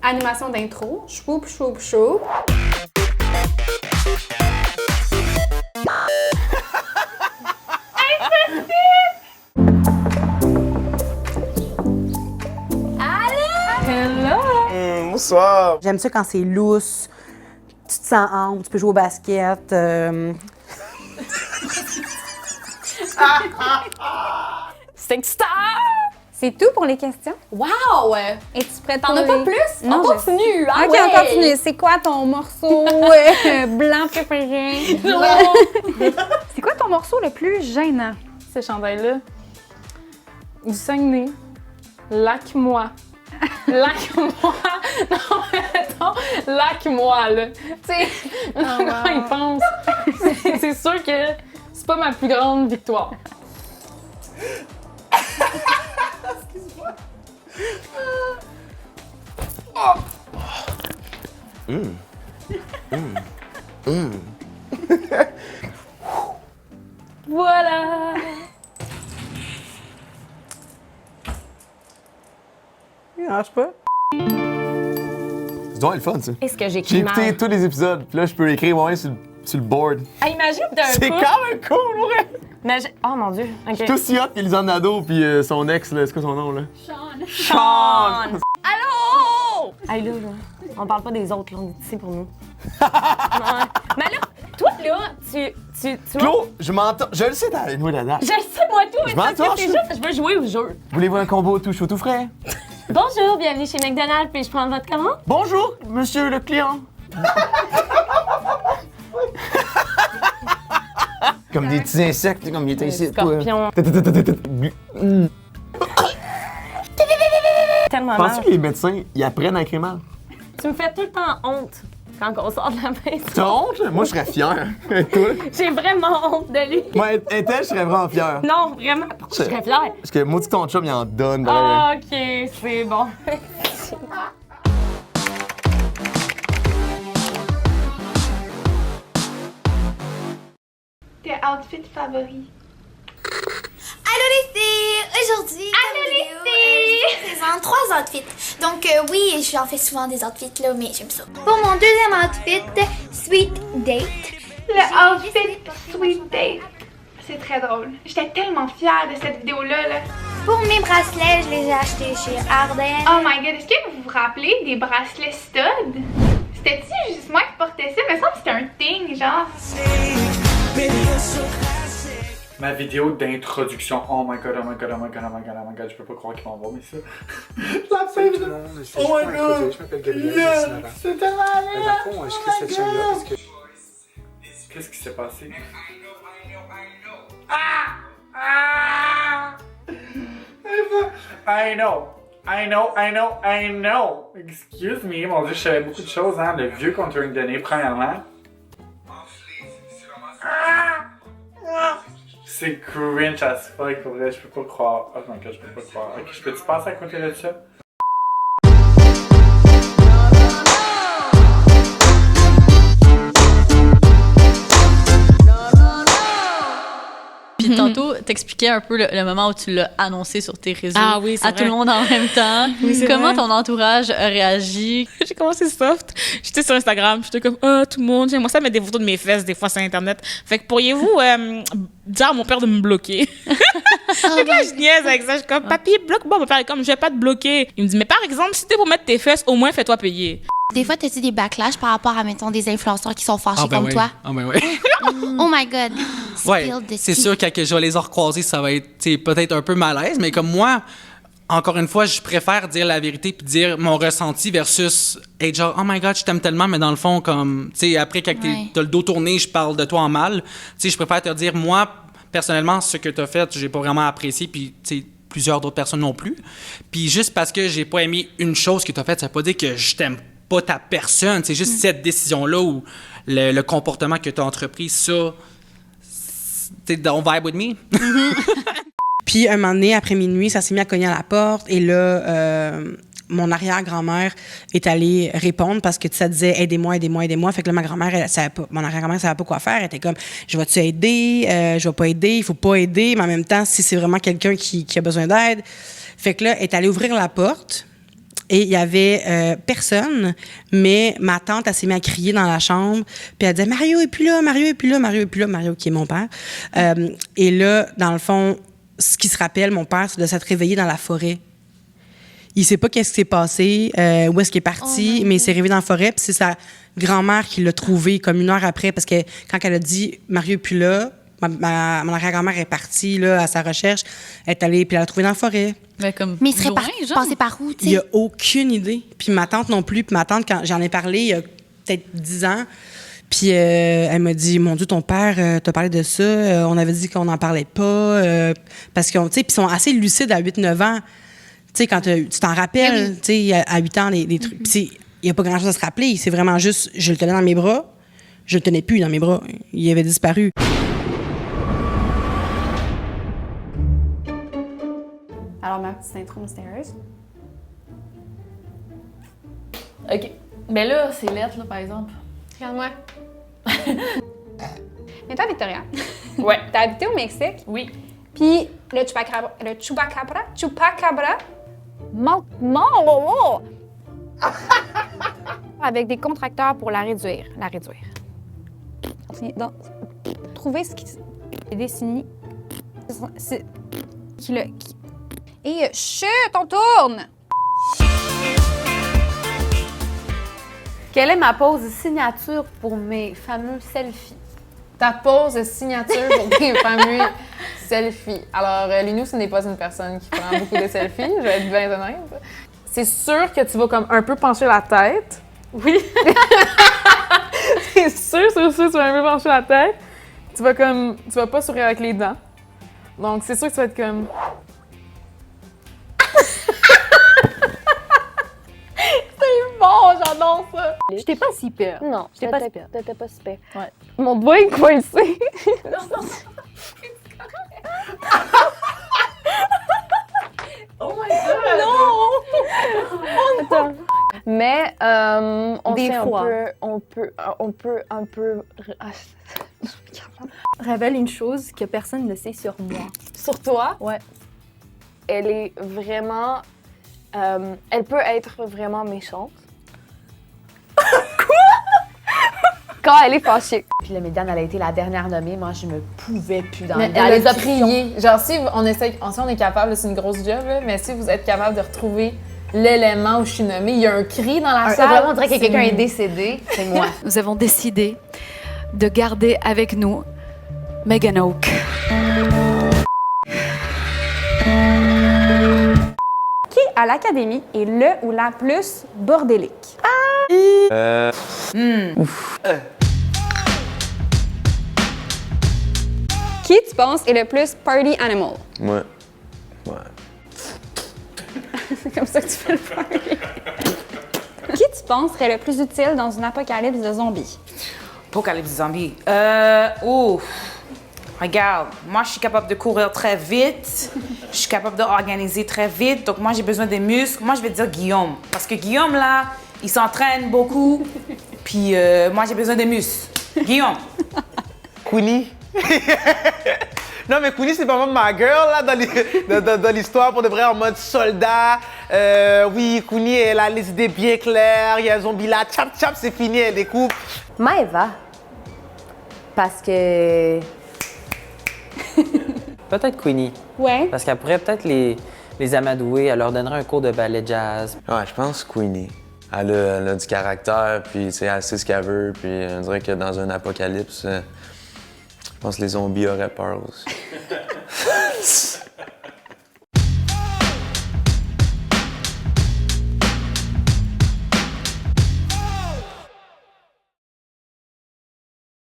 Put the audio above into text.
Animation d'intro. Choup, choup, choup. Bonsoir. J'aime ça quand c'est lousse, tu te sens ample, tu peux jouer au basket. C'est excitant! C'est tout pour les questions? Wow! Es-tu prête T'en pour as pas les- plus? Non, On continue! Ah OK, ouais. on continue. C'est quoi ton morceau blanc préféré? Non! C'est quoi ton morceau le plus gênant? Ce chandail-là, du Saguenay, lac-moi. Lac-moi! Non, mais attends, lac-moi, là. Tu sais, quand il pense, c'est sûr que c'est pas ma plus grande victoire. Voilà! Il marche pas. C'est donc le fun, ça. Est-ce que J'ai j'écris écouté mal? tous les épisodes, puis là, je peux écrire moi sur le board. Ah, imagine d'un C'est coup... quand même cool, ouais! Oh mon Dieu, OK. Tout aussi hot que Lisanne Nadeau, puis son ex, là, c'est quoi son nom, là? Sean! Allô? Hey, là, on parle pas des autres, là, on est ici pour nous. Ouais. Mais là, toi, là, tu Claude, je m'entends. Je le sais, t'as une la date. Je le sais, moi, tout, mais Je m'en c'est parce que c'est torche. juste, je veux jouer au jeu. Voulez-vous un combo tout chaud, tout frais? Bonjour, bienvenue chez McDonald's, puis je prends votre commande? Bonjour, monsieur le client. Comme des petits insectes, comme il était ici. Scorpion. Tellement Penses-tu mal. que les médecins, ils apprennent à écrire mal? Tu me fais tout le temps honte quand on sort de la maison. T'as honte? Moi, je serais fier. Et toi? J'ai vraiment honte de lui. Moi, Ethel, je serais vraiment fier. Non, vraiment, pourquoi je serais fière? Parce que maudit ton chum, il en donne. ben. Ah, OK, c'est bon. Tes outfits favoris? Allô les filles! Aujourd'hui, Allô les filles! je vous présente 3 outfits. Donc oui, j'en fais souvent des outfits là, mais j'aime ça. Pour mon deuxième outfit, Sweet Date. Le outfit Sweet Date. C'est très drôle. J'étais tellement fière de cette vidéo-là. Là. Pour mes bracelets, je les ai achetés chez Ardennes. Oh my god, est-ce que vous vous rappelez des bracelets stud? C'était-tu juste moi qui portais ça? Il me semble que c'était un thing, genre. Ma vidéo d'introduction. Oh my god, oh my god, oh my god, oh my god, oh my god, je peux pas croire qu'ils vont voir, mais ça. La fin vidéo. Oh my god! Je m'appelle Gabriel, Yes! je suis C'est tellement Dans bien! le fond, je crée cette chaîne-là parce que Qu'est-ce qui s'est passé? I know! I know! Excuse me, mon dieu, je savais beaucoup de choses, hein. Le vieux qu'on t'a donné, premièrement. C'est cringe as fuck, pour vrai, je peux pas croire. Oh my god, je peux pas croire. Ok, je peux-tu passer à côté de ça? Puis tantôt, t'expliquais un peu le moment où tu l'as annoncé sur tes réseaux Ah oui, c'est à vrai. tout le monde en même temps. Oui, c'est Comment vrai. ton entourage a réagi? J'ai commencé soft. J'étais sur Instagram, j'étais comme tout le monde, j'aimerais ça mettre des photos de mes fesses des fois sur Internet. Fait que pourriez-vous dire à mon père de me bloquer? Fait que là, je niaise avec ça. Je suis comme, papy, bloque-moi. Mon père est comme, je vais pas te bloquer. Il me dit, mais par exemple, si t'es pour mettre tes fesses, au moins fais-toi payer. Des fois, t'as-tu des backlash par rapport à, mettons, des influenceurs qui sont fâchés comme toi? Ah ben ouais. Oh my god. Ouais, Spill the c'est tea. sûr que je vais les recroiser, ça va être tu sais, peut-être un peu malaise, mais comme moi, encore une fois, je préfère dire la vérité puis dire mon ressenti versus être genre oh my god, je t'aime tellement, mais dans le fond comme tu sais après quand Ouais. t'as le dos tourné, je parle de toi en mal. Tu sais, je préfère te dire moi personnellement ce que t'as fait, j'ai pas vraiment apprécié puis tu sais plusieurs d'autres personnes non plus. Puis juste parce que j'ai pas aimé une chose que t'as faite, ça veut pas dire que je t'aime pas ta personne, c'est juste cette décision-là ou le comportement que tu as entrepris, ça, tu don't vibe with me. Puis un moment donné, après minuit, ça s'est mis à cogner à la porte. Et là, mon arrière-grand-mère est allée répondre parce que ça disait « aidez-moi, aidez-moi, aidez-moi ». Fait que là, ma grand-mère, mon arrière-grand-mère ne savait pas quoi faire. Elle était comme « je vais-tu aider? Je vais pas aider. Il faut pas aider. » Mais en même temps, si c'est vraiment quelqu'un qui a besoin d'aide. Fait que là, elle est allée ouvrir la porte. Et il y avait personne, mais ma tante, elle s'est mise à crier dans la chambre, puis elle disait « Mario est plus là, Mario est plus là, Mario est plus là », Mario qui est mon père. Et là, dans le fond, ce qui se rappelle, mon père, c'est de s'être réveillé dans la forêt. Il sait pas qu'est-ce qui s'est passé, où est-ce qu'il est parti, mais il s'est réveillé dans la forêt, puis c'est sa grand-mère qui l'a trouvé comme 1 heure après, parce que quand elle a dit « Mario est plus là », mon arrière-grand-mère est partie là, à sa recherche, elle est allée, puis elle l'a trouvé dans la forêt. Mais il serait passé par où, tu sais? Il n'y a aucune idée. Puis ma tante non plus. Puis ma tante, quand j'en ai parlé il y a peut-être 10 ans, puis elle m'a dit, mon Dieu, ton père t'a parlé de ça. On avait dit qu'on n'en parlait pas. Parce qu'ils ils sont assez lucides à 8-9 ans. Tu sais, quand tu t'en rappelles, tu sais, à 8 ans, des trucs. Puis il n'y a pas grand-chose à se rappeler. C'est vraiment juste, je le tenais dans mes bras. Je le tenais plus dans mes bras. Il avait disparu. Alors, ma petite intro mystérieuse. OK. Mais là, c'est lettre, là, par exemple. Regarde-moi. Mais toi, Victoria. Ouais. T'as habité au Mexique. Oui. Puis le chupacabra, avec des contracteurs pour la réduire. Donc, trouver ce qui est dessiné. Et chut, on tourne! Quelle est ma pose signature pour mes fameux selfies? Ta pose de signature pour tes fameux selfies. Alors, Linou, ce n'est pas une personne qui prend beaucoup de selfies, je vais être bien honnête. C'est sûr que tu vas comme un peu pencher la tête. Oui. C'est sûr, tu vas un peu pencher la tête. Tu vas pas sourire avec les dents. Donc, c'est sûr que tu vas être comme... Bon, j'adore ça! J'étais pas si peur. Non, j'étais pas si peur. T'étais pas super. Ouais. Mon doigt est coincé. Non. Oh my God! Non! Attends. Mais on Des sait fois. on peut un peu... Révèle une chose que personne ne sait sur moi. Sur toi? Ouais. Elle est vraiment... elle peut être vraiment méchante. Quoi? Quand elle est fâchée. Puis la Médiane, elle a été la dernière nommée. Moi, je me pouvais plus dans Mais elle les a priés. Genre, si on est capable, c'est une grosse job, là, mais si vous êtes capable de retrouver l'élément où je suis nommée, il y a un cri dans la salle. Vraiment, on dirait que quelqu'un est décédé. C'est moi. Nous avons décidé de garder avec nous Megan Oak. Qui à l'académie est le ou la plus bordélique? Qui tu penses est le plus party animal? Ouais. C'est comme ça que tu fais le party. Qui tu penses serait le plus utile dans une apocalypse de zombies? Apocalypse de zombies. Regarde, moi, je suis capable de courir très vite. Je suis capable d'organiser très vite. Donc, moi, j'ai besoin des muscles. Moi, je vais dire Guillaume. Parce que Guillaume, là, il s'entraîne beaucoup. Puis, moi, j'ai besoin des muscles. Guillaume. Queenie. Non, mais Queenie, c'est vraiment ma girl, là, dans l'histoire, pour de vrai, en mode soldat. Oui, Queenie, elle a les idées bien claires. Il y a un zombie là, tchap, tchap, c'est fini, elle découpe. Maëva. Parce que... Peut-être Queenie. Ouais. Parce qu'elle pourrait peut-être les amadouer, elle leur donnerait un cours de ballet jazz. Ouais, je pense Queenie. Elle a du caractère, puis elle sait ce qu'elle veut, puis on dirait que dans un apocalypse, je pense que les zombies auraient peur aussi.